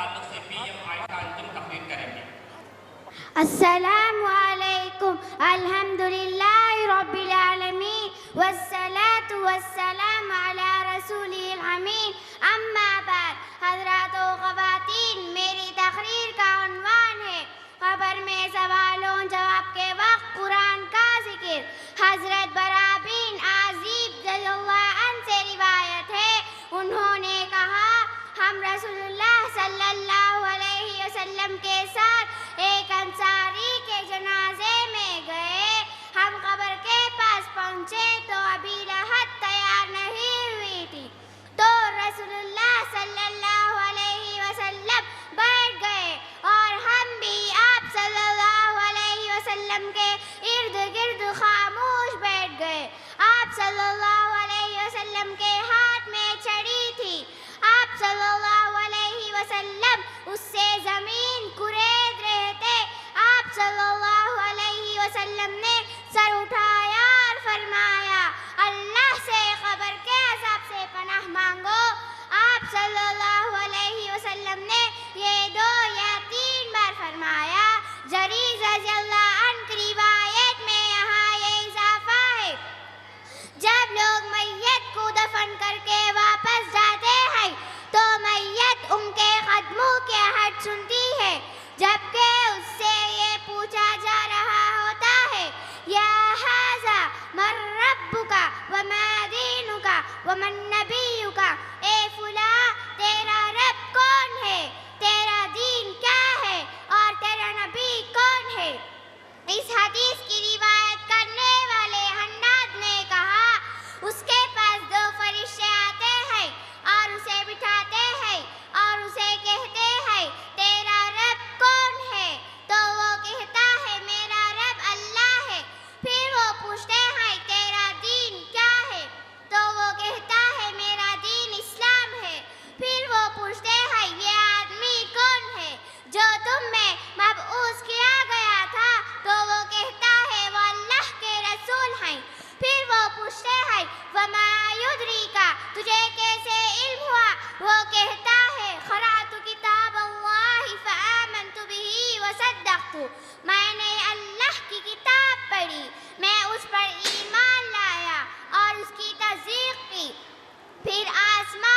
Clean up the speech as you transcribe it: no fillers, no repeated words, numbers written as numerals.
تعلق سے P M عائشہ انجم تقریر کریں گے۔ السلام علیکم، الحمدللہ رب العالمین والصلاة والسلام علی رسولہ الامین، اما بعد۔ حضرات و خواتین، میری تقریر کا عنوان ہے خبر میں سوالوں جواب کے وقت قرآن کا ذکر۔ حضرت برا بن عازب رضی اللہ عنہ سے روایت ہے، انہوں نے کہا ہم رسول اللہ صلی اللہ علیہ وسلم کے ساتھ ایک انصاری کے جنازے میں گئے۔ ہم قبر کے پاس پہنچے تو ابھی راحت تیار نہیں ہوئی تھی، تو رسول اللہ صلی اللہ علیہ وسلم بیٹھ گئے اور ہم بھی آپ صلی اللہ علیہ وسلم کے ارد گرد خاموش بیٹھ گئے۔ آپ صلی اللہ علیہ وسلم کے ہاتھ میں چھڑی تھی۔ آپ صلی اللہ علیہ وسلم اس سے زمین کرید رہے تھے۔ آپ صلی اللہ علیہ وسلم نے سر اٹھایا اور فرمایا اللہ سے قبر کے عذاب سے پناہ مانگو۔ آپ صلی اللہ علیہ وسلم نے یہ 2 یا 3 بار فرمایا۔ جریر رضی اللہ عنہ کی روایت میں یہاں یہ اضافہ ہے، جب لوگ میت کو دفن کر کے واپس جاتے ہیں تو میت ان کے قدموں کی آہٹ سنتی ہے، جبکہ اس سے یہ پوچھا جا رہا ہوتا ہے یا ھذا من ربک وما دینک ومن نبیک، اے فلاں تیرا رب کون ہے، تیرا دین کیا ہے اور تیرا نبی کون ہے۔ اس حدیث کی روایت کرنے والے حناد نے کہا اس کے پاس 2 فرشتے آتے ہیں اور اسے بٹھاتے ہیں اور اسے کہتے ہیں تیرا رب کون ہے، تو وہ کہتا ہے میرا رب اللہ ہے۔ پھر وہ پوچھتے ہیں تیرا دین کیا ہے، تو وہ کہتا ہے میرا دین اسلام ہے۔ پھر وہ پوچھتے ہیں یہ آدمی کون ہے جو تم میں مبعوث کیا گیا تھا، تو وہ کہتا ہے وہ اللہ کے رسول ہیں۔ پھر وہ پوچھتے ہیں وما یدریک، تجھے کیسے علم ہوا، وہ کہتا ہے قرأت کتاب اللہ فآمنت بہ وصدقت، میں نے اللہ کی کتاب پڑھی، میں اس پر ایمان لایا اور اس کی تصدیق کی۔ پھر آسمان